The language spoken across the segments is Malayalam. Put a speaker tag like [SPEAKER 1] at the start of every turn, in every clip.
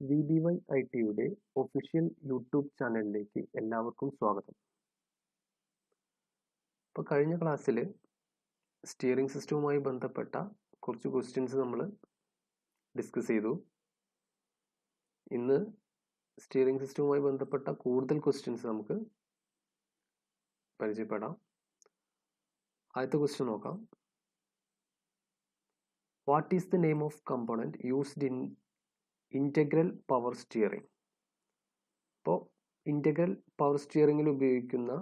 [SPEAKER 1] VBY-ITയുടെ ഒഫീഷ്യൽ യൂട്യൂബ് ചാനലിലേക്ക് എല്ലാവർക്കും സ്വാഗതം. ഇപ്പോൾ കഴിഞ്ഞ ക്ലാസ്സിൽ സ്റ്റിയറിംഗ് സിസ്റ്റവുമായി ബന്ധപ്പെട്ട കുറച്ച് ക്വസ്റ്റ്യൻസ് നമ്മൾ ഡിസ്കസ് ചെയ്തു. ഇന്ന് സ്റ്റിയറിംഗ് സിസ്റ്റവുമായി ബന്ധപ്പെട്ട കൂടുതൽ ക്വസ്റ്റ്യൻസ് നമുക്ക് പരിചയപ്പെടാം. ആദ്യത്തെ ക്വസ്റ്റ്യൻ നോക്കാം. What is the name of component used in integral power steering? അപ്പോൾ ഇൻ്റഗ്രൽ പവർ സ്റ്റിയറിംഗിൽ ഉപയോഗിക്കുന്ന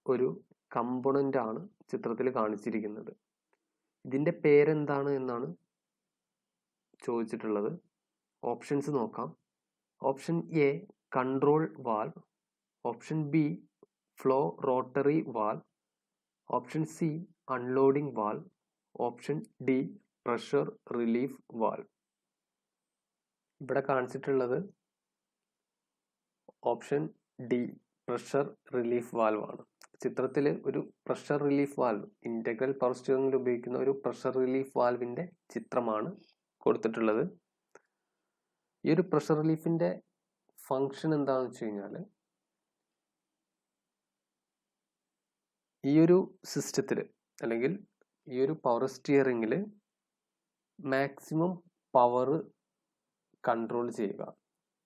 [SPEAKER 1] ഒരു കമ്പോണൻ്റ് ആണ് ചിത്രത്തിൽ കാണിച്ചിരിക്കുന്നത്. ഇതിൻ്റെ പേരെന്താണ് എന്നാണ് ചോദിച്ചിട്ടുള്ളത്. ഓപ്ഷൻസ് നോക്കാം. Option A control valve, option B flow rotary valve, option C unloading valve, option D pressure relief valve. ഇവിടെ കാണിച്ചിട്ടുള്ളത് option D pressure relief valve ആണ്. ചിത്രത്തിൽ ഒരു pressure relief valve, integral power സ്റ്റിയറിംഗിൽ ഉപയോഗിക്കുന്ന ഒരു പ്രഷർ റിലീഫ് വാൽവിൻ്റെ ചിത്രമാണ് കൊടുത്തിട്ടുള്ളത്. ഈ ഒരു പ്രഷർ റിലീഫിൻ്റെ ഫങ്ഷൻ എന്താണെന്ന് വെച്ച് കഴിഞ്ഞാൽ, ഈ ഒരു സിസ്റ്റത്തിൽ അല്ലെങ്കിൽ ഈ ഒരു പവർ സ്റ്റിയറിംഗിൽ മാക്സിമം പവർ കൺട്രോൾ ചെയ്യുക.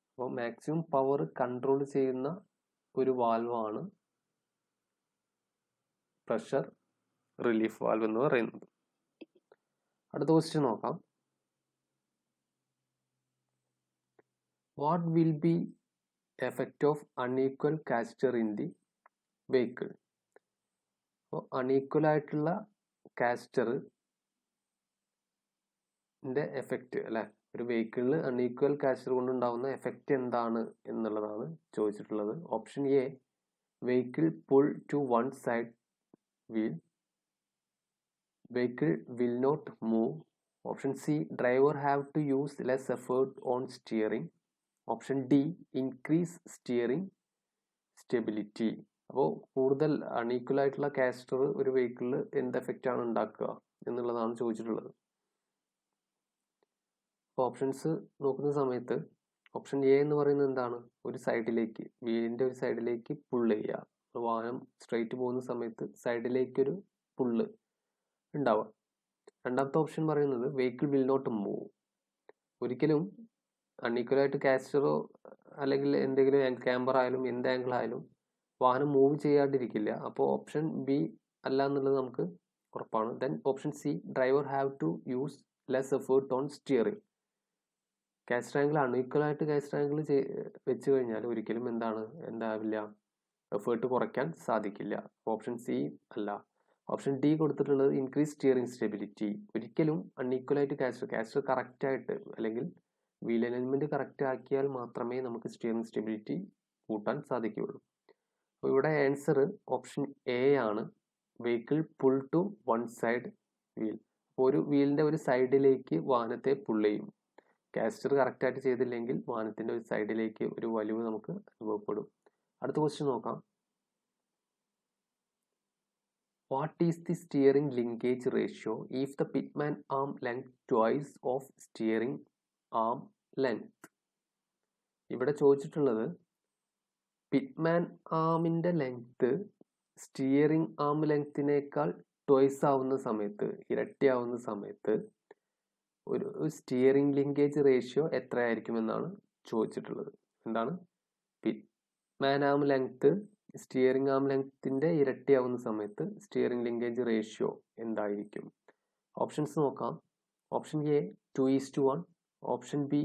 [SPEAKER 1] അപ്പോൾ മാക്സിമം പവർ കൺട്രോൾ ചെയ്യുന്ന ഒരു വാൽവാണ് പ്രഷർ റിലീഫ് വാൽവ് എന്ന് പറയുന്നത്. അടുത്ത ക്വസ്റ്റ്യൻ നോക്കാം. What will be effect of unequal caster in the vehicle? അപ്പോൾ അൺഈക്വൽ ആയിട്ടുള്ള കാസ്റ്ററിൻ്റെ എഫക്റ്റ് അല്ലെ, ഒരു വെഹിക്കിളിൽ അൺഈക്വൽ കാസ്റ്റർ കൊണ്ടുണ്ടാവുന്ന എഫക്റ്റ് എന്താണ് എന്നുള്ളതാണ് ചോദിച്ചിട്ടുള്ളത്. Option A vehicle pull to one side wheel, vehicle will not move. Option C driver have to use less effort on steering. Option D increase steering stability. അപ്പോൾ കൂടുതൽ അൺഈക്വൽ ആയിട്ടുള്ള കാസ്റ്റർ ഒരു വെഹിക്കിളിൽ എന്ത് എഫക്റ്റ് ആണ് ഉണ്ടാക്കുക എന്നുള്ളതാണ് ചോദിച്ചിട്ടുള്ളത്. അപ്പോൾ ഓപ്ഷൻസ് നോക്കുന്ന സമയത്ത് ഓപ്ഷൻ എ എന്ന് പറയുന്നത് എന്താണ്? ഒരു സൈഡിലേക്ക്, വീലിൻ്റെ ഒരു സൈഡിലേക്ക് പുള്ള് ചെയ്യുക. വാഹനം സ്ട്രെയിറ്റ് പോകുന്ന സമയത്ത് സൈഡിലേക്കൊരു പുള്ള് ഉണ്ടാവുക. രണ്ടാമത്തെ ഓപ്ഷൻ പറയുന്നത് വെഹിക്കിൾ വിൽ നോട്ട് മൂവ്. ഒരിക്കലും അൺഈക്വൽ ആയിട്ട് കാസ്റ്ററോ അല്ലെങ്കിൽ എന്തെങ്കിലും ക്യാമ്പർ ആയാലും എന്ത് ആംഗിൾ ആയാലും വാഹനം മൂവ് ചെയ്യാണ്ടിരിക്കില്ല. അപ്പോൾ ഓപ്ഷൻ ബി അല്ല എന്നുള്ളത് നമുക്ക് ഉറപ്പാണ്. Then option C driver have to use less effort on steering. Caster angle unequal ആയിട്ട് കാസ്റ്റർ ആംഗിൾ വെച്ച് കഴിഞ്ഞാൽ ഒരിക്കലും എന്താവില്ല, എഫേർട്ട് കുറയ്ക്കാൻ സാധിക്കില്ല. ഓപ്ഷൻ സി അല്ല. ഓപ്ഷൻ ഡി കൊടുത്തിട്ടുള്ളത് ഇൻക്രീസ് സ്റ്റിയറിംഗ് സ്റ്റെബിലിറ്റി. ഒരിക്കലും അൺഈക്വൽ ആയിട്ട് കാസ്റ്റർ കറക്റ്റ് ആയിട്ട് അല്ലെങ്കിൽ വീൽ അലൈൻമെന്റ് കറക്റ്റ് ആക്കിയാൽ മാത്രമേ നമുക്ക് സ്റ്റിയറിംഗ് സ്റ്റെബിലിറ്റി കൂട്ടാൻ സാധിക്കുകയുള്ളൂ. അപ്പോൾ ഇവിടെ ആൻസർ ഓപ്ഷൻ എ ആണ്, vehicle pull to one side wheel. അപ്പോൾ ഒരു വീലിൻ്റെ ഒരു സൈഡിലേക്ക് വാഹനത്തെ പുൾ ചെയ്യും. കാസ്റ്റർ കറക്റ്റ് ആയിട്ട് ചെയ്തില്ലെങ്കിൽ വാഹനത്തിൻ്റെ ഒരു സൈഡിലേക്ക് ഒരു വലിവ് നമുക്ക് അനുഭവപ്പെടും. അടുത്ത ക്വസ്റ്റ്യൻ നോക്കാം. What is the steering linkage ratio if the pitman arm length twice of steering arm length? ഇവിടെ ചോദിച്ചിട്ടുള്ളത് പിറ്റ്മാൻ ആമിൻ്റെ ലെങ്ത് സ്റ്റിയറിംഗ് ആം ലെങ്ത്തിനേക്കാൾ ട്വൈസ് ആവുന്ന സമയത്ത്, ഇരട്ടിയാവുന്ന സമയത്ത് ഒരു സ്റ്റിയറിംഗ് ലിങ്കേജ് റേഷ്യോ എത്രയായിരിക്കുമെന്നാണ് ചോദിച്ചിട്ടുള്ളത്. എന്താണ്? പിറ്റ്മാൻ ആം ലെങ്ത് സ്റ്റിയറിംഗ് ആം ലെങ്ത്തിൻ്റെ ഇരട്ടിയാവുന്ന സമയത്ത് സ്റ്റിയറിംഗ് ലിങ്കേജ് റേഷ്യോ എന്തായിരിക്കും? ഓപ്ഷൻസ് നോക്കാം. Option A 2:1, option B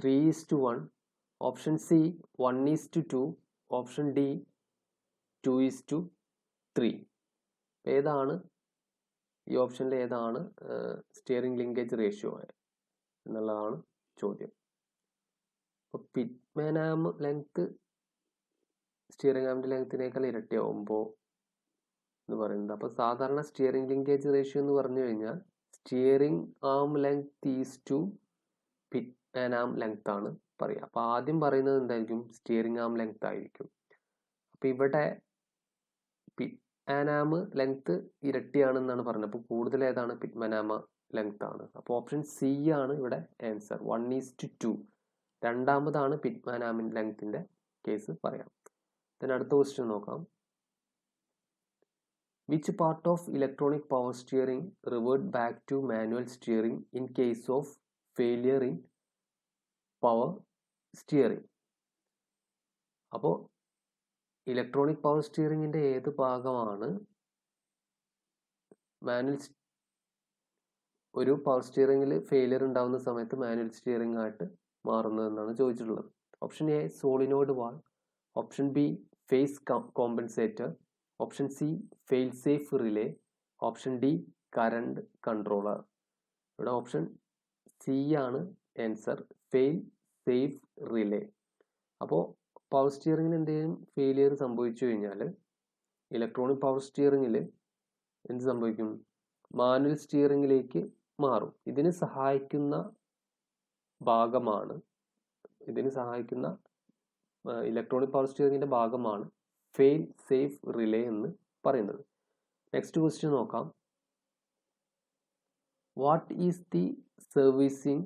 [SPEAKER 1] 3:1, option C 1:2, option D 2:3. ഏതാണ് ഈ ഓപ്ഷനിൽ ഏതാണ് സ്റ്റിയറിംഗ് ലിങ്കേജ് റേഷ്യോ എന്നുള്ളതാണ് ചോദ്യം. അപ്പോൾ പിറ്റ്മാൻ ആം ലെങ്ത് സ്റ്റിയറിംഗ് ആമിൻ്റെ ലെങ്ത്തിനേക്കാൾ ഇരട്ടിയാവുമ്പോൾ എന്ന് പറയുന്നത്, അപ്പോൾ സാധാരണ സ്റ്റിയറിംഗ് ലിങ്കേജ് റേഷ്യോ എന്ന് പറഞ്ഞു കഴിഞ്ഞാൽ steering arm length is to Pitman arm length ആണ് പറയുക. അപ്പോൾ ആദ്യം പറയുന്നത് എന്തായിരിക്കും? സ്റ്റിയറിംഗ് ആം ലെങ്ത് ആയിരിക്കും. അപ്പോൾ ഇവിടെ പിറ്റ്മാൻ ആം ലെങ്ത് ഇരട്ടിയാണെന്നാണ് പറഞ്ഞത്. അപ്പോൾ കൂടുതൽ ഏതാണ്? പിറ്റ്മാൻ ആം ലെങ്ത് ആണ്. അപ്പോൾ ഓപ്ഷൻ സി ആണ് ഇവിടെ ആൻസർ. 1:2. രണ്ടാമതാണ് പിറ്റ്മാൻ ആം ലെങ്ത്തിന്റെ കേസ് പറയാം. then അടുത്ത ക്വസ്റ്റ്യൻ നോക്കാം. Which part of electronic power steering revert back to manual steering in case of failure in power steering? അപ്പോൾ ഇലക്ട്രോണിക് പവർ സ്റ്റിയറിംഗിന്റെ ഏത് ഭാഗമാണ് മാനുവൽ ഒരു പവർ സ്റ്റിയറിംഗിൽ ഫെയിലിയർ ഉണ്ടാകുന്ന സമയത്ത് മാനുവൽ സ്റ്റിയറിംഗ് ആയിട്ട് മാറുന്നതെന്നാണ് ചോദിച്ചിട്ടുള്ളത്. Option A solenoid valve, option B phase compensator, option C fail safe relay, option D current controller. ഇവിടെ ഓപ്ഷൻ സി ആണ് ആൻസർ, ഫെയിൽ സേഫ് റിലേ. അപ്പോൾ പവർ സ്റ്റിയറിംഗിന് എന്തെങ്കിലും ഫെയിലിയർ സംഭവിച്ചു കഴിഞ്ഞാൽ ഇലക്ട്രോണിക് പവർ സ്റ്റിയറിംഗിൽ എന്ത് സംഭവിക്കും? മാനുവൽ സ്റ്റിയറിംഗിലേക്ക് മാറും. ഇതിന് സഹായിക്കുന്ന ഭാഗമാണ് ഇലക്ട്രോണിക് പവർ സ്റ്റിയറിംഗിന്റെ ഭാഗമാണ് ഫെയിൽ സേഫ് റിലേ എന്ന് പറയുന്നത്. നെക്സ്റ്റ് ക്വസ്റ്റ്യൻ നോക്കാം. What is the servicing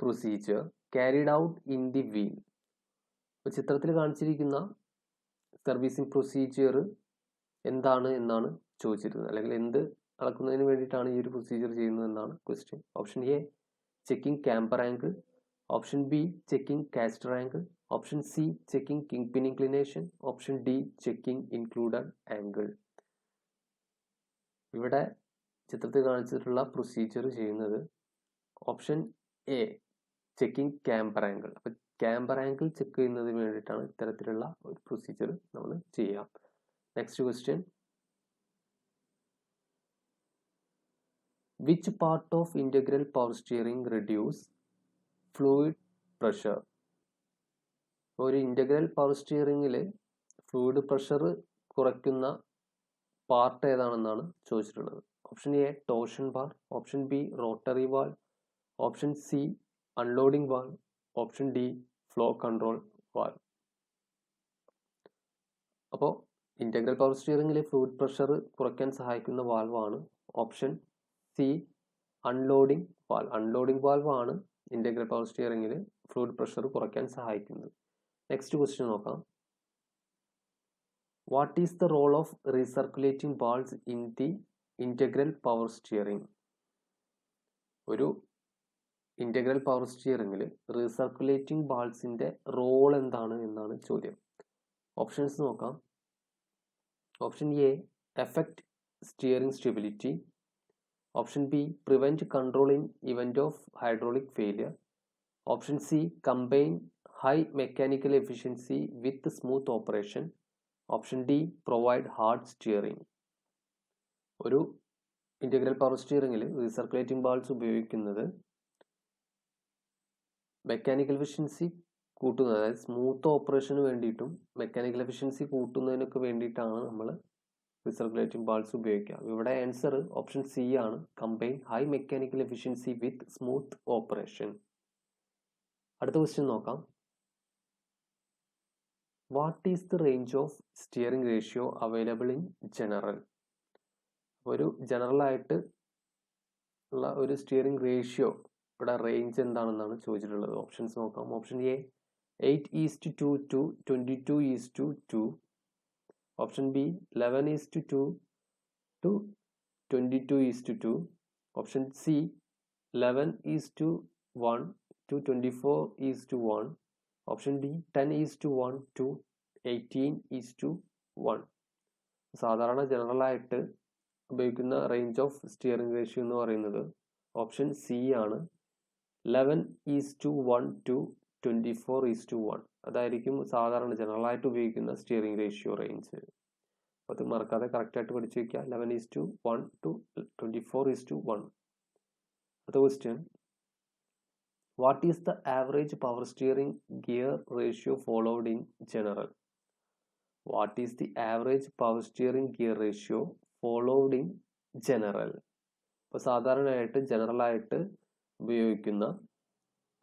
[SPEAKER 1] procedure carried out in the wheel? ചിത്രത്തിൽ കാണിച്ചിരിക്കുന്ന സർവീസിംഗ് പ്രൊസീജിയർ എന്താണ് എന്നാണ് ചോദിച്ചിരുന്നത്, അല്ലെങ്കിൽ എന്ത് അളക്കുന്നതിന് വേണ്ടിയിട്ടാണ് ഈ ഒരു പ്രൊസീജിയർ ചെയ്യുന്നത് എന്നാണ് question. Option A checking camber angle, option B checking caster angle, option C checking king pin inclination, option D checking included angle. ഇവിടെ ചിത്രത്തിൽ കാണിച്ചിട്ടുള്ള പ്രൊസീജിയർ ചെയ്യുന്നത് option A checking camber angle. അപ്പൊ ക്യാമ്പർ ആംഗിൾ ചെക്ക് ചെയ്യുന്നതിന് വേണ്ടിയിട്ടാണ് ഇത്തരത്തിലുള്ള ഒരു പ്രൊസീജിയർ നമ്മൾ ചെയ്യാം. Next question. Which part of integral power steering reduce fluid pressure? ഒരു ഇന്റഗ്രൽ പവർ സ്റ്റിയറിംഗിൽ ഫ്ലൂയിഡ് പ്രഷർ കുറയ്ക്കുന്ന പാർട്ട് ഏതാണെന്നാണ് ചോദിച്ചിട്ടുള്ളത്. Option A torsion bar, option B rotary valve, option C unloading valve, option D flow control valve. അപ്പോൾ ഇന്റഗ്രൽ പവർ സ്റ്റിയറിംഗിൽ ഫ്ലൂയിഡ് പ്രഷർ കുറയ്ക്കാൻ സഹായിക്കുന്ന വാൽവാണ് option C unloading valve. Unloading valve ആണ് ഇന്റഗ്രൽ പവർ സ്റ്റിയറിംഗിൽ ഫ്ലൂയിഡ് പ്രഷർ കുറയ്ക്കാൻ സഹായിക്കുന്നത്. നെക്സ്റ്റ് ക്വസ്റ്റ്യൻ നോക്കാം. What is the role of recirculating valves in the integral power steering? ഒരു ഇന്റഗ്രൽ പവർ സ്റ്റിയറിംഗിൽ റീസർക്കുലേറ്റിംഗ് വാൾവ്സിന്റെ റോൾ എന്താണ് എന്നാണ് ചോദ്യം. ഓപ്ഷൻസ് നോക്കാം. Option A effect steering stability, option B prevent control in event of hydraulic failure, option C combine high mechanical efficiency with smooth operation, option D provide hard steering. ഒരു ഇന്റഗ്രൽ പവർ സ്റ്റിയറിംഗിൽ റീസർക്കുലേറ്റിംഗ് വാൾവ്സ് ഉപയോഗിക്കുന്നത് മെക്കാനിക്കൽ എഫിഷ്യൻസി കൂട്ടുന്നത്, അതായത് സ്മൂത്ത് ഓപ്പറേഷന് വേണ്ടിയിട്ടും മെക്കാനിക്കൽ എഫിഷ്യൻസി കൂട്ടുന്നതിനൊക്കെ വേണ്ടിയിട്ടാണ് നമ്മൾ റീസർക്കുലേറ്റിംഗ് വാൾവ്സ് ഉപയോഗിക്കുക. ഇവിടെ ആൻസർ ഓപ്ഷൻ സി ആണ്, കമ്പൈൻ ഹൈ മെക്കാനിക്കൽ എഫിഷ്യൻസി വിത്ത് സ്മൂത്ത് ഓപ്പറേഷൻ. അടുത്ത ക്വസ്റ്റ്യൻ നോക്കാം. What is the range of steering ratio available in general? ഒരു ജനറൽ ആയിട്ട് ഉള്ള ഒരു സ്റ്റിയറിംഗ് റേഷ്യോ ഇവിടെ റേഞ്ച് എന്താണെന്നാണ് ചോദിച്ചിട്ടുള്ളത്. ഓപ്ഷൻസ് നോക്കാം. Option A 8:2 to 22:2, option B 11:2 to 22:2, option C 11:1 to 24:1, option D 10:1 to 18:1. സാധാരണ ജനറൽ ആയിട്ട് ഉപയോഗിക്കുന്ന റേഞ്ച് ഓഫ് സ്റ്റിയറിംഗ് റേഷ്യോ എന്ന് പറയുന്നത് ഓപ്ഷൻ സി ആണ്, 11:1 to 24:1. അതായിരിക്കും സാധാരണ ജനറൽ ആയിട്ട് ഉപയോഗിക്കുന്ന സ്റ്റിയറിംഗ് റേഷ്യോ റേഞ്ച്. അത് മറക്കാതെ കറക്റ്റ് ആയിട്ട് പഠിച്ചു വെക്കുക. 11:1 to 24:1. അടുത്ത question. What is the average power steering gear ratio followed in general? What is the average power steering gear ratio followed in general? ഇപ്പോൾ സാധാരണയായിട്ട് ജനറൽ ആയിട്ട് ഉപയോഗിക്കുന്ന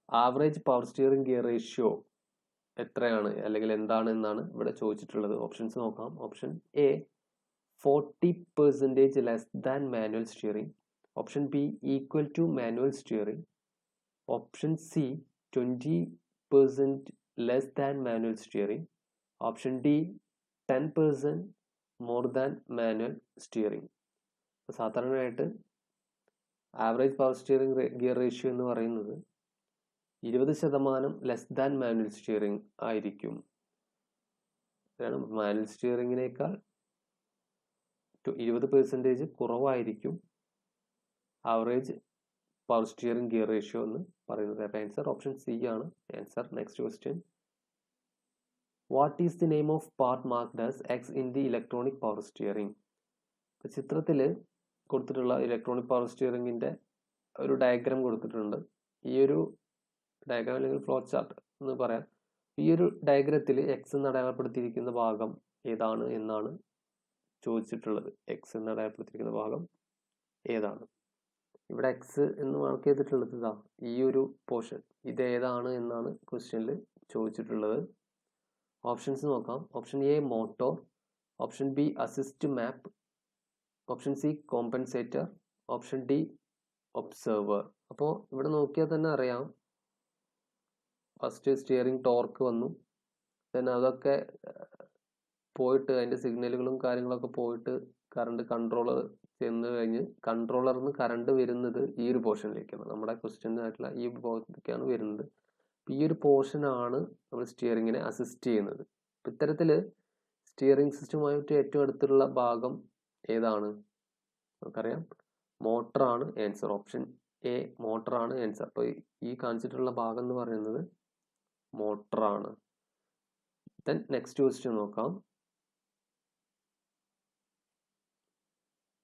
[SPEAKER 1] average power steering gear ratio എത്രയാണ് അല്ലെങ്കിൽ എന്താണ് എന്നാണ് ഇവിടെ ചോദിച്ചിട്ടുള്ളത്. ഓപ്ഷൻസ് നോക്കാം. Option A 40% less than manual steering, option B equal to manual steering, option C 20% less than manual steering, option D 10% more than manual steering. സാധാരണയായിട്ട് average power steering gear ratio എന്ന് പറയുന്നത് 20% ലെസ് ദാൻ മാനുവൽ സ്റ്റിയറിംഗ് ആയിരിക്കും. മാനുവൽ സ്റ്റിയറിംഗിനേക്കാൾ 20% കുറവായിരിക്കും average power steering gear ratio എന്ന് പറയുന്നത്. അപ്പോൾ ആൻസർ ഓപ്ഷൻ സി ആണ് answer. Next question, what is the name of part marked as X in the electronic power steering? ചിത്രത്തിൽ കൊടുത്തിട്ടുള്ള ഇലക്ട്രോണിക് പവർ സ്റ്റിയറിംഗിൻ്റെ ഒരു ഡയഗ്രാം കൊടുത്തിട്ടുണ്ട്. ഈ ഒരു ഡയഗ്രാം അല്ലെങ്കിൽ ഫ്ലോ ചാർട്ട് എന്ന് പറയാം. ഈ ഒരു ഡയഗ്രത്തിൽ എക്സ് എന്ന് അടയാളപ്പെടുത്തിയിരിക്കുന്ന ഭാഗം ഏതാണ് എന്നാണ് ചോദിച്ചിട്ടുള്ളത്. എക്സ് എന്ന് അടയാളപ്പെടുത്തിയിരിക്കുന്ന ഭാഗം ഏതാണ്? ഇവിടെ എക്സ് എന്ന് മാർക്ക് ചെയ്തിട്ടുള്ളത് ഇതാ ഈ ഒരു പോർഷൻ, ഇത് ഏതാണ് എന്നാണ് ക്വസ്റ്റ്യനിൽ ചോദിച്ചിട്ടുള്ളത്. ഓപ്ഷൻസ് നോക്കാം. Option A motor, option B assist map, option C compensator, option D observer. അപ്പോൾ ഇവിടെ നോക്കിയാൽ തന്നെ അറിയാം, ഫസ്റ്റ് സ്റ്റിയറിംഗ് ടോർക്ക് വന്നു, ദെൻ അതൊക്കെ പോയിട്ട് അതിൻ്റെ സിഗ്നലുകളും കാര്യങ്ങളൊക്കെ പോയിട്ട് കറണ്ട് കൺട്രോളർ ചെന്ന് കഴിഞ്ഞ് കൺട്രോളറിൽ നിന്ന് കറണ്ട് വരുന്നത് ഈ ഒരു പോർഷനിലേക്കാണ്, നമ്മുടെ ക്വസ്റ്റ്യനായിട്ടുള്ള ഈ പോർഷനിലേക്കാണ് വരുന്നത്. ഈ ഒരു പോർഷനാണ് നമ്മൾ സ്റ്റിയറിങ്ങിനെ അസിസ്റ്റ് ചെയ്യുന്നത്. ഇത്തരത്തിൽ സ്റ്റിയറിംഗ് സിസ്റ്റവുമായിട്ട് ഏറ്റവും അടുത്തുള്ള ഭാഗം ഏതാണ്? നമുക്കറിയാം മോട്ടറാണ് ആൻസർ. ഓപ്ഷൻ എ മോട്ടറാണ് ആൻസർ. അപ്പോൾ ഈ കാണിച്ചിട്ടുള്ള ഭാഗം എന്ന് പറയുന്നത് മോട്ടറാണ്. ദെൻ നെക്സ്റ്റ് ക്വസ്റ്റ്യൻ നോക്കാം.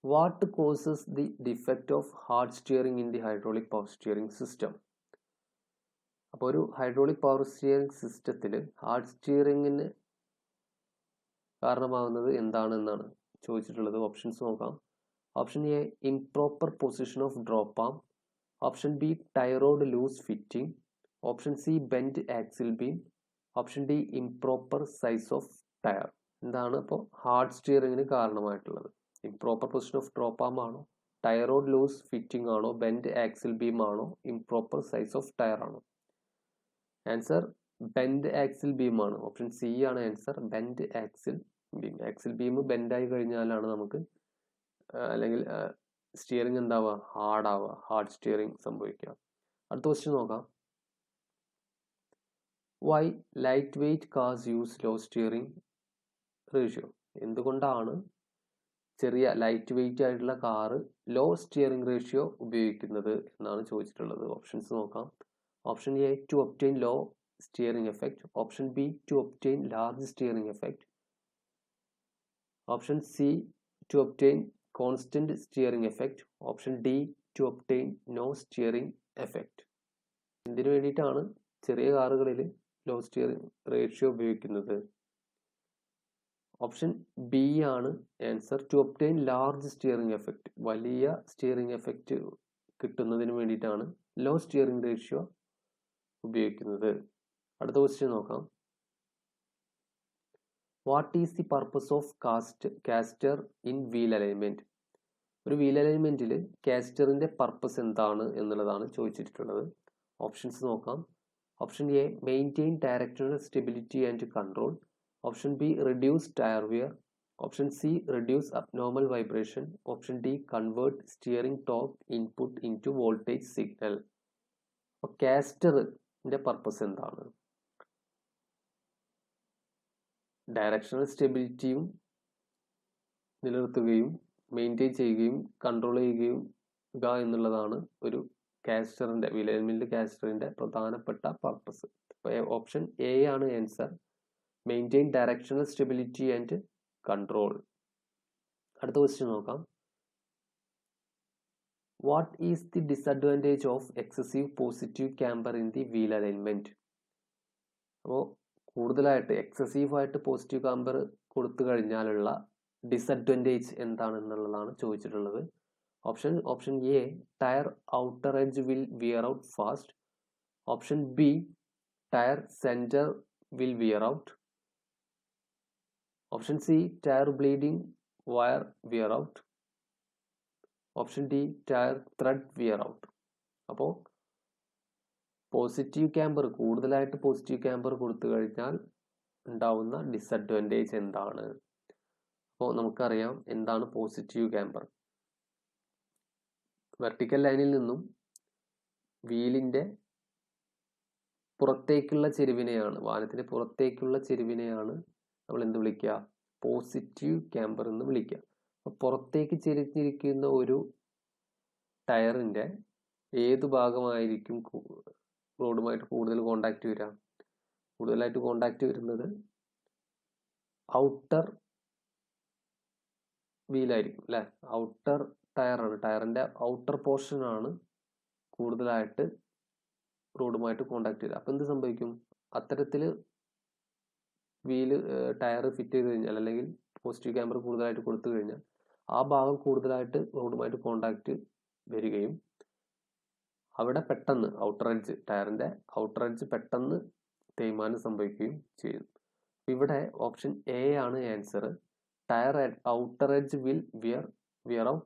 [SPEAKER 1] What causes the defect of hard steering in the hydraulic power steering system? അപ്പോൾ ഒരു ഹൈഡ്രോളിക് പവർ സ്റ്റിയറിംഗ് സിസ്റ്റത്തിൽ ഹാർഡ് സ്റ്റിയറിംഗിന് കാരണമാകുന്നത് എന്താണെന്നാണ് ചോദിച്ചിട്ടുള്ളത്. ഓപ്ഷൻസ് നോക്കാം. Option A improper position of drop arm, option B tie rod loose fitting, option C bend axle beam, option D improper size of tyre. എന്താണ് അപ്പോൾ ഹാർഡ് സ്റ്റിയറിംഗിന് കാരണമായിട്ടുള്ളത്? Improper position of drop arm ആണോ, ടൈ റോഡ് ലൂസ് ഫിറ്റിംഗ് ആണോ, ബെൻഡ് ആക്സിൽ ബീം ആണോ, ഇംപ്രോപ്പർ സൈസ് ഓഫ് ടയർ ആണോ? ആൻസർ ബെൻഡ് ആക്സിൽ ബീം ആണ്. ഓപ്ഷൻ സി ആണ് answer, bend axle beam. Axle beam ബെൻഡായി കഴിഞ്ഞാലാണ് നമുക്ക് അല്ലെങ്കിൽ സ്റ്റിയറിംഗ് എന്താവുക, ഹാർഡാവുക, ഹാർഡ് സ്റ്റിയറിംഗ് സംഭവിക്കുക. അടുത്ത ക്വസ്റ്റ്യൻ നോക്കാം. Why light weight cars use low steering ratio? എന്തുകൊണ്ടാണ് ചെറിയ ലൈറ്റ് വെയ്റ്റ് ആയിട്ടുള്ള കാറ് ലോ സ്റ്റിയറിംഗ് റേഷ്യോ ഉപയോഗിക്കുന്നത് എന്നാണ് ചോദിച്ചിട്ടുള്ളത്. ഓപ്ഷൻസ് നോക്കാം. Option A to obtain low steering effect, option B to obtain large steering effect, option C to obtain constant steering effect, option D to obtain no steering effect. ഇതിനു വേണ്ടിയിട്ടാണ് ചെറിയ കാറുകളിൽ ലോ സ്റ്റിയറിംഗ് റേഷ്യോ ഉപയോഗിക്കുന്നത്? ഓപ്ഷൻ ബി ആണ് answer, to obtain large steering effect. വലിയ സ്റ്റിയറിംഗ് എഫക്റ്റ് കിട്ടുന്നതിന് വേണ്ടിയിട്ടാണ് ലോ സ്റ്റിയറിംഗ് റേഷ്യോ ഉപയോഗിക്കുന്നത്. അടുത്ത ക്വസ്റ്റ്യൻ നോക്കാം. What is the purpose of caster in wheel alignment? ഒരു വീൽ അലൈൻമെന്റിൽ കാസ്റ്ററിന്റെ പർപ്പസ് എന്താണ് എന്നുള്ളതാണ് ചോദിച്ചിട്ടുള്ളത്. ഓപ്ഷൻസ് നോക്കാം. Option A maintain directional stability and control, option B reduce tyre wear, option C reduce abnormal vibration, option D convert steering torque input into voltage signal. അപ്പോൾ കാസ്റ്ററിന്റെ പർപ്പസ് എന്താണ്? ഡയറക്ഷണൽ സ്റ്റെബിലിറ്റിയും നിലനിർത്തുകയും മെയിൻറ്റെയിൻ ചെയ്യുകയും കൺട്രോൾ ചെയ്യുകയും എന്നുള്ളതാണ് ഒരു കാസ്റ്ററിന്റെ വീൽ അലൈൻമെന്റ് കാസ്റ്ററിന്റെ പ്രധാനപ്പെട്ട പർപ്പസ്. ഓപ്ഷൻ എ ആണ് answer, maintain directional stability and control. അടുത്ത ക്വസ്റ്റ്യൻ നോക്കാം. What is the disadvantage of excessive positive camper in the wheel alignment? അപ്പോൾ കൂടുതലായിട്ട് എക്സസീവായിട്ട് പോസിറ്റീവ് ക്യാമ്പർ കൊടുത്തു കഴിഞ്ഞാലുള്ള ഡിസഡ്വാൻറ്റേജ് എന്താണെന്നുള്ളതാണ് ചോദിച്ചിട്ടുള്ളത്. Option A tyre outer edge will wear out fast, option B tyre centre will wear out, option C tyre bleeding wire wear out, option D tyre tread wear out. അപ്പോൾ പോസിറ്റീവ് ക്യാമ്പർ, കൂടുതലായിട്ട് പോസിറ്റീവ് ക്യാമ്പർ കൊടുത്തു കഴിഞ്ഞാൽ ഉണ്ടാവുന്ന ഡിസഡ്വാൻറ്റേജ് എന്താണ്? അപ്പോൾ നമുക്കറിയാം എന്താണ് പോസിറ്റീവ് ക്യാമ്പർ. വെർട്ടിക്കൽ ലൈനിൽ നിന്നും വീലിൻ്റെ പുറത്തേക്കുള്ള ചെരിവിനെയാണ്, വാഹനത്തിന് പുറത്തേക്കുള്ള ചെരിവിനെയാണ് നമ്മൾ എന്ത് വിളിക്കുക? പോസിറ്റീവ് ക്യാമ്പർ എന്ന് വിളിക്കുക. അപ്പോൾ പുറത്തേക്ക് ചെരിഞ്ഞിരിക്കുന്ന ഒരു ടയറിൻ്റെ ഏത് ഭാഗമായിരിക്കും റോഡുമായിട്ട് കൂടുതൽ കോണ്ടാക്ട് വരിക? കൂടുതലായിട്ട് കോണ്ടാക്ട് വരുന്നത് ഔട്ടർ വീലായിരിക്കും അല്ലേ? ഔട്ടർ ടയറാണ്, ടയറിൻ്റെ ഔട്ടർ പോർഷനാണ് കൂടുതലായിട്ട് റോഡുമായിട്ട് കോണ്ടാക്ട് ചെയ്യുക. അപ്പോൾ എന്ത് സംഭവിക്കും? അത്തരത്തിൽ വീല് ടയർ ഫിറ്റ് ചെയ്ത് കഴിഞ്ഞാൽ, അല്ലെങ്കിൽ പോസിറ്റീവ് ക്യാമ്പർ കൂടുതലായിട്ട് കൊടുത്തു കഴിഞ്ഞാൽ ആ ഭാഗം കൂടുതലായിട്ട് റോഡുമായിട്ട് കോണ്ടാക്ട് വരികയും അവിടെ പെട്ടെന്ന് ഔട്ടർ എഡ്ജ്, ടയറിൻ്റെ ഔട്ടർ എഡ്ജ് പെട്ടെന്ന് തേയ്മാനം സംഭവിക്കുകയും ചെയ്യും. ഇവിടെ ഓപ്ഷൻ എ ആണ് answer. Tyre outer edge will wear out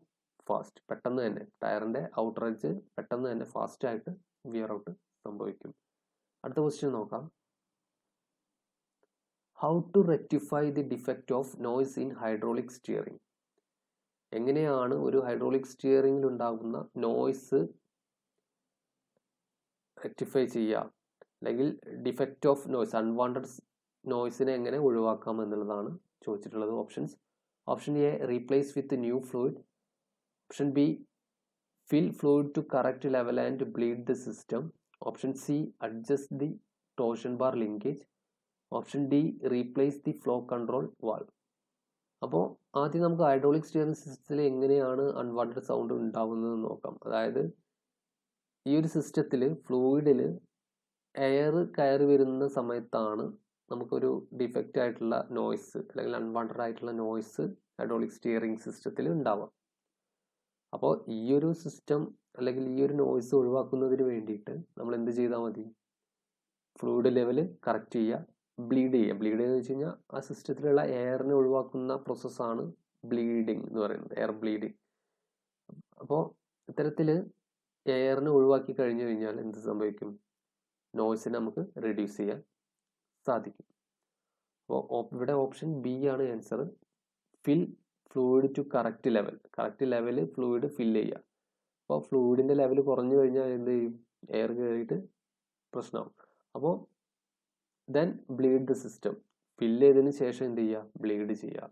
[SPEAKER 1] fast. പെട്ടെന്ന് തന്നെ ടയറിൻ്റെ ഔട്ടർ എഡ്ജ് പെട്ടെന്ന് തന്നെ ഫാസ്റ്റ് ആയിട്ട് വിയർ ഔട്ട് സംഭവിക്കും. അടുത്ത ക്വസ്റ്റ്യൻ നോക്കാം. How to rectify the defect of noise in hydraulic steering. എങ്ങനെയാണ് ഒരു ഹൈഡ്രോളിക് സ്റ്റിയറിംഗിൽ ഉണ്ടാകുന്ന നോയ്സ് റെക്ടിഫൈ ചെയ്യുക, അല്ലെങ്കിൽ ഡിഫക്റ്റ് ഓഫ് നോയ്സ്, അൺവാണ്ടഡ് നോയ്സിനെ എങ്ങനെ ഒഴിവാക്കാം എന്നുള്ളതാണ് ചോദിച്ചിട്ടുള്ളത്. Options: option A replace with new fluid, option B fill fluid to correct level and bleed the system, option C adjust the torsion bar linkage, option D replace the flow control valve. അപ്പോൾ ആദ്യം നമുക്ക് ഹൈഡ്രോളിക് സ്റ്റിയറിംഗ് സിസ്റ്റത്തിൽ എങ്ങനെയാണ് അൺവാണ്ടഡ് സൗണ്ട് ഉണ്ടാവുന്നത് നോക്കാം. അതായത് ഈ ഒരു സിസ്റ്റത്തിൽ ഫ്ലൂയിഡിൽ എയർ കയറി വരുന്ന സമയത്താണ് നമുക്കൊരു ഡിഫക്റ്റ് ആയിട്ടുള്ള നോയ്സ്, അല്ലെങ്കിൽ അൺവാണ്ടഡ് ആയിട്ടുള്ള നോയ്സ് ഹൈഡ്രോളിക് സ്റ്റിയറിംഗ് സിസ്റ്റത്തിൽ ഉണ്ടാവാം. അപ്പോൾ ഈ ഒരു സിസ്റ്റം, അല്ലെങ്കിൽ ഈ ഒരു നോയ്സ് ഒഴിവാക്കുന്നതിന് വേണ്ടിയിട്ട് നമ്മൾ എന്ത് ചെയ്താൽ മതി? ഫ്ലൂയിഡ് ലെവൽ കറക്റ്റ് ചെയ്യുക, ബ്ലീഡ് ചെയ്യുക. ബ്ലീഡ് എന്ന് വെച്ച് കഴിഞ്ഞാൽ ആ സിസ്റ്റത്തിലുള്ള എയറിനെ ഒഴിവാക്കുന്ന പ്രോസസ്സാണ് ബ്ലീഡിങ് എന്ന് പറയുന്നത്, എയർ ബ്ലീഡിങ്. അപ്പോൾ ഇത്തരത്തിൽ എയറിനെ ഒഴിവാക്കി കഴിഞ്ഞു കഴിഞ്ഞാൽ എന്ത് സംഭവിക്കും? നോയ്സിനെ നമുക്ക് റെഡ്യൂസ് ചെയ്യാൻ സാധിക്കും. അപ്പോൾ ഇവിടെ ഓപ്ഷൻ ബി ആണ് answer. Fill fluid to correct level. Correct level fluid fill ചെയ്യുക. അപ്പോൾ ഫ്ലൂയിഡിൻ്റെ ലെവൽ കുറഞ്ഞു കഴിഞ്ഞാൽ എന്ത് ചെയ്യും? എയർ കയറിയിട്ട് പ്രശ്നമാവും. അപ്പോൾ then bleed the system. Fill ചെയ്തതിന് ശേഷം എന്ത് ചെയ്യുക? ബ്ലീഡ് ചെയ്യുക.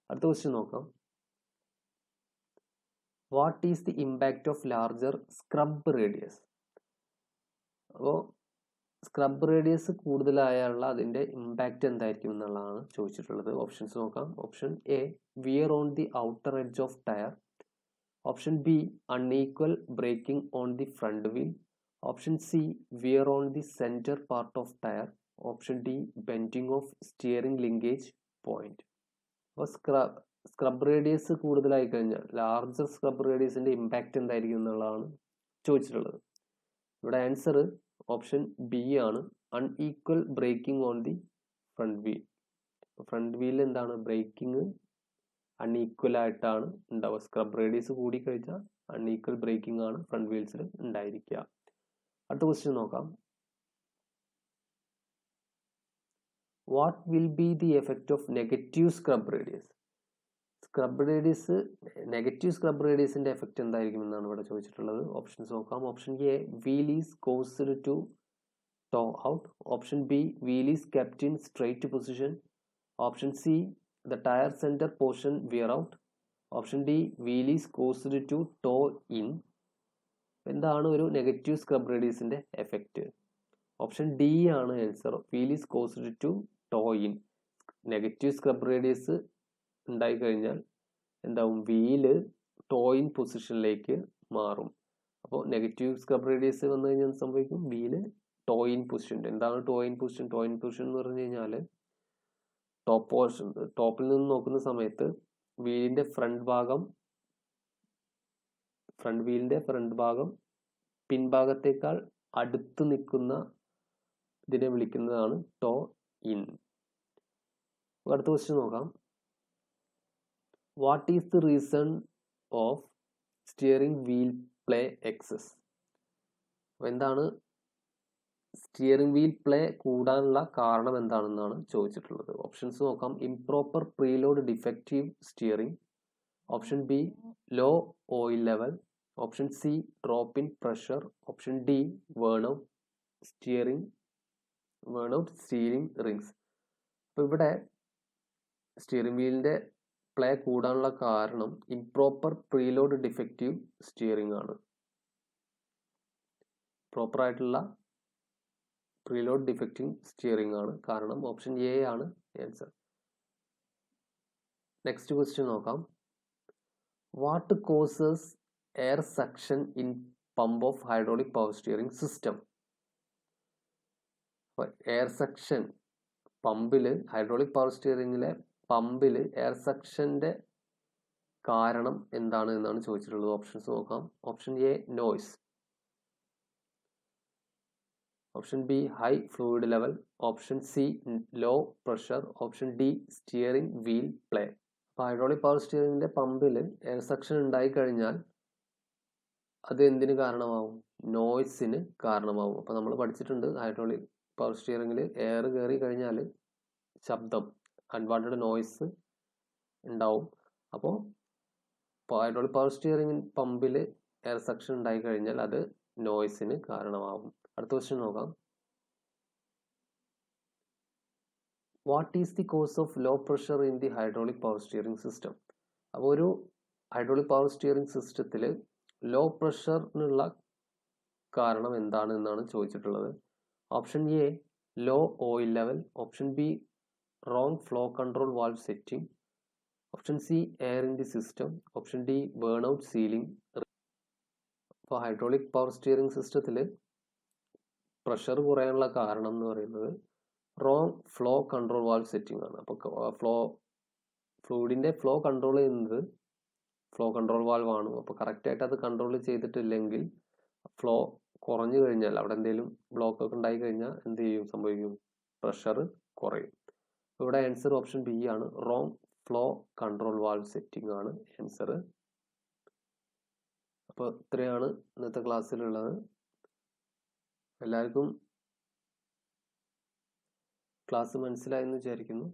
[SPEAKER 1] അടുത്ത ക്വസ്റ്റ്യൻ നോക്കാം. What is the impact of larger scrub radius? അപ്പോൾ സ്ക്രബ് റേഡിയസ് കൂടുതലായുള്ള അതിൻ്റെ ഇമ്പാക്റ്റ് എന്തായിരിക്കും എന്നുള്ളതാണ് ചോദിച്ചിട്ടുള്ളത്. ഓപ്ഷൻസ് നോക്കാം. Option A wear on the outer edge of tyre, option B unequal braking on the front wheel, option C wear on the centre part of tyre, option D bending of steering linkage point. അപ്പോൾ സ്ക്രബ് റേഡിയസ് കൂടുതലായി കഴിഞ്ഞാൽ, ലാർജർ സ്ക്രബ് റേഡിയസിൻ്റെ ഇമ്പാക്റ്റ് എന്തായിരിക്കും എന്നുള്ളതാണ് ചോദിച്ചിട്ടുള്ളത്. ഇവിടെ ആൻസർ ഓപ്ഷൻ ബി ആണ്, unequal braking on the front wheel. Front വീലിൽ എന്താണ്? ബ്രേക്കിംഗ് അൺഈക്വൽ ആയിട്ടാണ് ഉണ്ടാവുക. സ്ക്രബ് റേഡിയസ് കൂടിക്കഴിഞ്ഞാൽ അൺഈക്വൽ ബ്രേക്കിംഗ് ആണ് ഫ്രണ്ട് വീൽസിൽ ഉണ്ടായിരിക്കുക. അടുത്ത ക്വസ്റ്റ്യൻ നോക്കാം. What will be the effect of negative scrub radius? Scrub radius, negative scrub റേഡിയസിന്റെ എഫക്റ്റ് എന്തായിരിക്കും എന്നാണ് ഇവിടെ ചോദിച്ചിട്ടുള്ളത്. ഓപ്ഷൻസ് നോക്കാം. Option A wheel is caused to toe out, option B wheel is kept in straight position, option C the tyre centre portion wear out, option D wheel is caused to toe in. എന്താണ് ഒരു നെഗറ്റീവ് സ്ക്രബ് റേഡിയസിന്റെ എഫക്റ്റ്? ഓപ്ഷൻ ഡി ആണ് answer. Wheel is caused to toe in. Negative scrub radius ഉണ്ടായി കഴിഞ്ഞാൽ എന്താവും? വീല് ടോ ഇൻ പൊസിഷനിലേക്ക് മാറും. അപ്പോൾ നെഗറ്റീവ് സ്ക്രബ് റേഡിയസ് വന്നു കഴിഞ്ഞാൽ സംഭവിക്കും? Wheel toe in position. എന്താണ് toe in position? Toe in position എന്ന് പറഞ്ഞു കഴിഞ്ഞാൽ ടോപ്പിൽ നിന്ന് നോക്കുന്ന സമയത്ത് വീലിന്റെ ഫ്രണ്ട് ഭാഗം പിൻഭാഗത്തേക്കാൾ അടുത്ത് നിൽക്കുന്ന ഇതിനെ വിളിക്കുന്നതാണ് ടോ ഇൻ. അടുത്ത ക്വസ്റ്റ്യൻ നോക്കാം. What is the reason of steering wheel play excess. അപ്പോൾ എന്താണ് സ്റ്റിയറിംഗ് വീൽ പ്ലേ കൂടാനുള്ള കാരണം എന്താണെന്നാണ് ചോദിച്ചിട്ടുള്ളത്. ഓപ്ഷൻസ് നോക്കാം. Improper preload defective steering, option B low oil level, option C drop in pressure, option D worn out steering rings. അപ്പോൾ ഇവിടെ സ്റ്റിയറിംഗ് വീലിൻ്റെ പ്ലേ കൂടാനുള്ള കാരണം ഇംപ്രോപ്പർ പ്രീലോഡ് ഡിഫക്റ്റീവ് സ്റ്റിയറിംഗ് ആണ്. പ്രോപ്പർ ആയിട്ടുള്ള പ്രീലോഡ് ഡിഫക്റ്റീവ് സ്റ്റിയറിംഗ് ആണ് കാരണം. ഓപ്ഷൻ എ ആണ് ആൻസർ. നെക്സ്റ്റ് ക്വസ്റ്റ്യൻ നോക്കാം. What causes air suction in pump of hydraulic power steering system? Air suction പമ്പിൽ, ഹൈഡ്രോളിക് പവർ സ്റ്റിയറിംഗിലെ പമ്പിൽ എയർ സക്ഷൻ്റെ കാരണം എന്താണ് എന്നാണ് ചോദിച്ചിട്ടുള്ളത്. ഓപ്ഷൻസ് നോക്കാം. Option A noise, option B high fluid level, option C low pressure, option D steering wheel play. അപ്പോൾ ഹൈഡ്രോളിക് പവർ സ്റ്റിയറിംഗിൻ്റെ പമ്പിൽ എയർ സക്ഷൻ ഉണ്ടായിക്കഴിഞ്ഞാൽ അത് എന്തിന് കാരണമാവും? നോയ്സിന് കാരണമാവും. അപ്പോൾ നമ്മൾ പഠിച്ചിട്ടുണ്ട് ഹൈഡ്രോളിക് പവർ സ്റ്റിയറിംഗിൽ എയർ കയറി കഴിഞ്ഞാൽ ശബ്ദം, അൺവാണ്ടഡ് നോയ്സ് ഉണ്ടാവും. അപ്പോൾ ഹൈഡ്രോളിക് പവർ സ്റ്റിയറിംഗ് പമ്പിൽ എയർ സക്ഷൻ ഉണ്ടായി കഴിഞ്ഞാൽ അത് നോയ്സിന് കാരണമാവും. അടുത്ത ക്വസ്റ്റ്യൻ നോക്കാം. What is the cause of low pressure in the hydraulic power steering system? അപ്പോൾ ഒരു ഹൈഡ്രോളിക് പവർ സ്റ്റിയറിംഗ് സിസ്റ്റത്തിൽ ലോ പ്രഷറിനുള്ള കാരണം എന്താണ് എന്നാണ് ചോദിച്ചിട്ടുള്ളത്. Option A low oil level, option B wrong flow control valve setting, option C air in the system, option D burn out sealing. അപ്പോൾ ഹൈഡ്രോളിക് പവർ സ്റ്റിയറിംഗ് സിസ്റ്റത്തിൽ പ്രഷർ കുറയാനുള്ള കാരണം എന്ന് പറയുന്നത് wrong flow control valve setting ആണ്. അപ്പോൾ ഫ്ലൂയിഡിൻ്റെ ഫ്ലോ കൺട്രോൾ ചെയ്യുന്നത് ഫ്ലോ കൺട്രോൾ വാൾവ് ആണ്. അപ്പോൾ കറക്റ്റായിട്ട് അത് കൺട്രോൾ ചെയ്തിട്ടില്ലെങ്കിൽ ഫ്ലോ കുറഞ്ഞു കഴിഞ്ഞാൽ, അവിടെ എന്തെങ്കിലും ബ്ലോക്ക് ഒക്കെ ഉണ്ടായി കഴിഞ്ഞാൽ എന്ത് സംഭവിക്കും? പ്രഷർ കുറയും. ഇവിടെ ആൻസർ ഓപ്ഷൻ ബി ആണ്, wrong flow control valve setting ആണ് ആൻസർ. അപ്പോൾ ഇത്രയാണ് ഇന്നത്തെ ക്ലാസ്സിലുള്ളത്. എല്ലാവർക്കും ക്ലാസ് മനസ്സിലായെന്ന് വിചാരിക്കുന്നു.